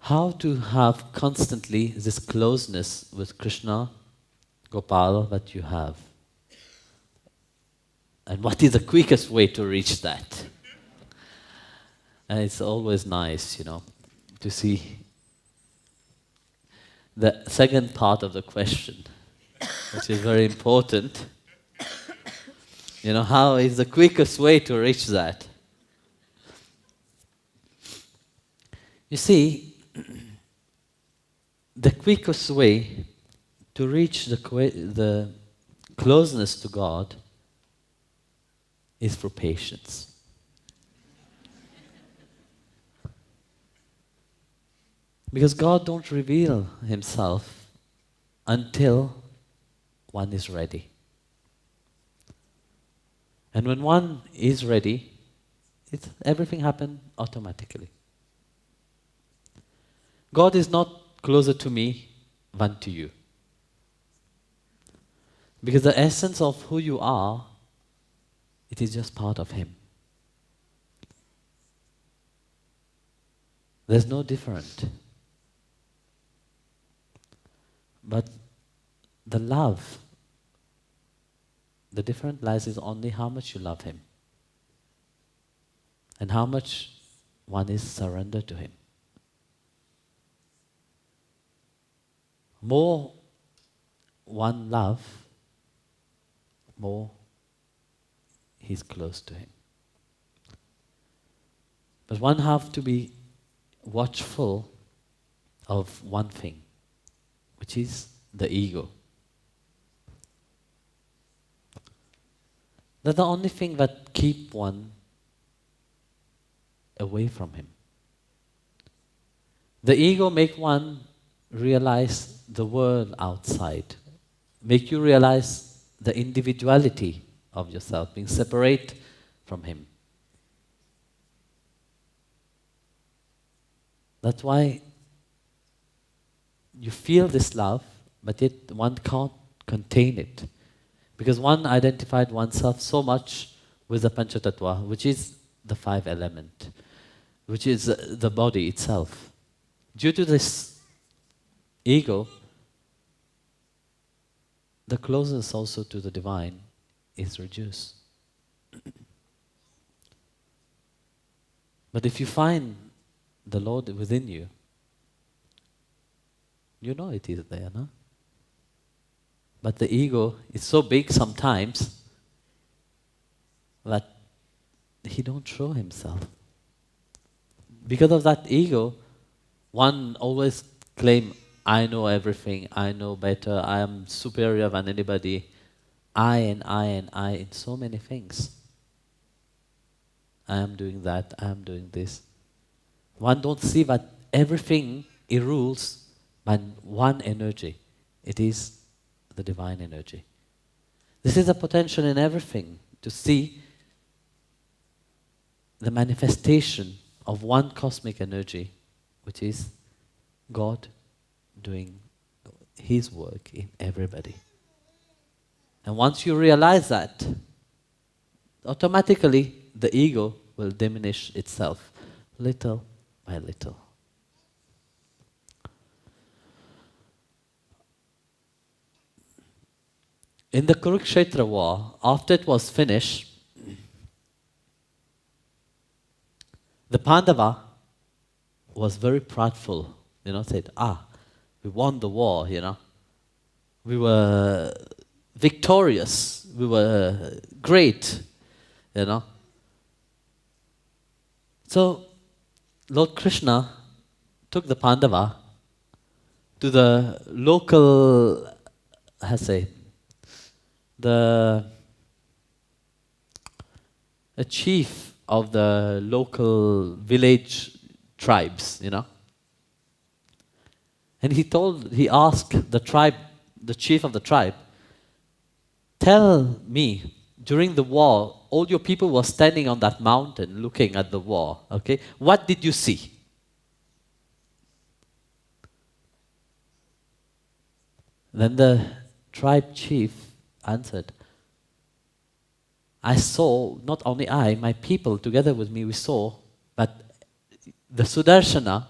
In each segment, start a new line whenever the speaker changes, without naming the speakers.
how to have constantly this closeness with Krishna, Gopal, that you have. And what is the quickest way to reach that? And it's always nice, to see the second part of the question, which is very important. How is the quickest way to reach that? You see, the quickest way to reach the closeness to God is through patience. Because God don't reveal himself until one is ready. And when one is ready, everything happens automatically. God is not closer to me than to you. Because the essence of who you are, it is just part of him. There's no different. But the love, the difference lies is only how much you love him and how much one is surrendered to him. More one love, more he's close to him. But one have to be watchful of one thing, which is the ego. That's the only thing that keep one away from him. The ego make one realize the world outside, make you realize the individuality of yourself, being separate from him. That's why you feel this love, but yet one can't contain it. Because one identified oneself so much with the Panchatattva, which is the 5 element, which is the body itself. Due to this ego, the closeness also to the divine is reduced. But if you find the Lord within you, you know it is there, no? But the ego is so big sometimes that he don't show himself. Because of that ego, one always claim, I know everything, I know better, I am superior than anybody. I in so many things. I am doing that, I am doing this. One don't see that everything it rules by one energy. It is the divine energy. This is a potential in everything, to see the manifestation of one cosmic energy, which is God doing his work in everybody. And once you realize that, automatically the ego will diminish itself little by little. In the Kurukshetra war, after it was finished, the Pandava was very proudful, said, we won the war, We were victorious, we were great, So, Lord Krishna took the Pandava to the local, the chief of the local village tribes, And he asked the chief of the tribe, tell me, during the war, all your people were standing on that mountain looking at the war, okay? What did you see? Then the tribe chief answered, I saw, not only I, my people together with me, we saw that the Sudarshana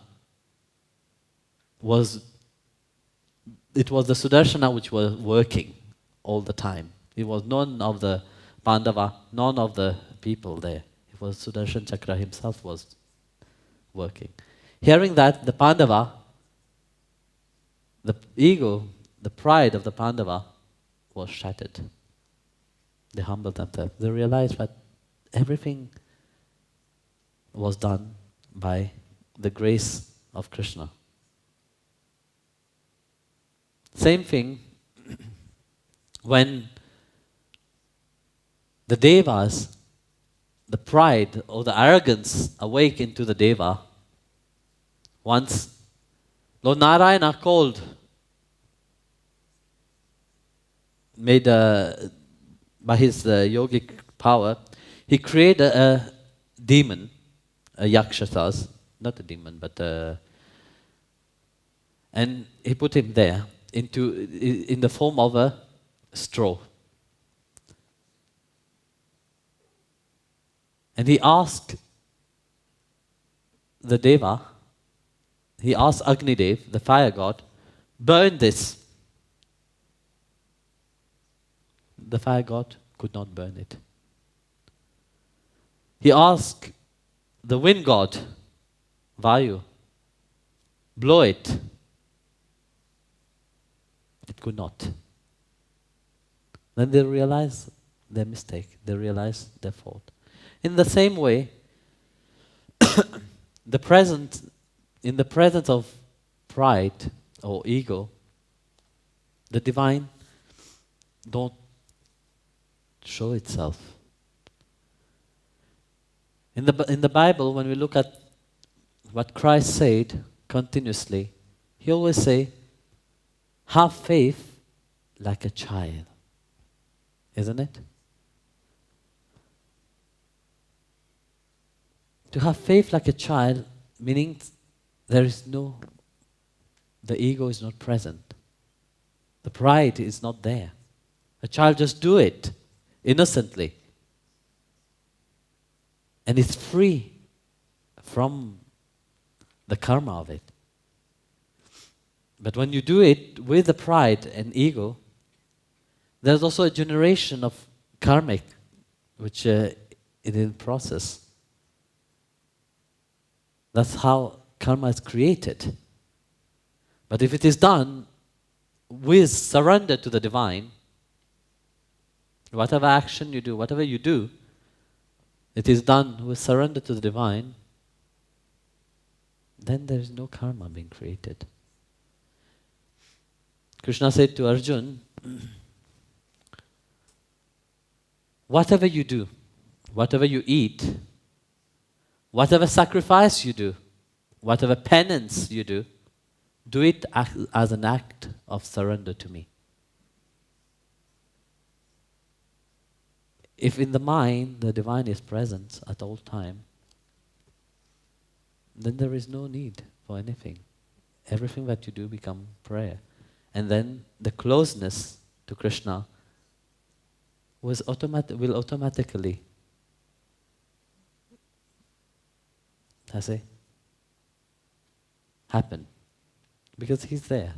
it was the Sudarshana which was working all the time. It was none of the Pandava, none of the people there. It was Sudarshan Chakra himself was working. Hearing that, the Pandava, the ego, the pride of the Pandava was shattered. They humbled themselves. They realized that everything was done by the grace of Krishna. Same thing when the Devas, the pride or the arrogance awake into the Deva, once Lord Narayana called, by his yogic power, he created a demon, a yakshasas, not a demon, but and he put him there in the form of a straw. And he asked the Deva, he asked Agnidev, the fire god, burn this. The fire god could not burn it. He asked the wind god, Vayu, blow it. It could not. Then they realized their mistake. They realized their fault. In the same way, in the presence of pride or ego, the divine don't show itself. In the Bible, when we look at what Christ said continuously, he always say, have faith like a child. Isn't it? To have faith like a child, meaning the ego is not present. The pride is not there. A child just do it innocently. And it's free from the karma of it. But when you do it with the pride and ego, there's also a generation of karmic which it is in process. That's how karma is created. But if it is done with surrender to the divine, whatever action you do, whatever you do, it is done with surrender to the divine, then there is no karma being created. Krishna said to Arjun, whatever you do, whatever you eat, whatever sacrifice you do, whatever penance you do it as an act of surrender to me. If in the mind the divine is present at all time, then there is no need for anything. Everything that you do becomes prayer. And then the closeness to Krishna will automatically happen. Because he's there.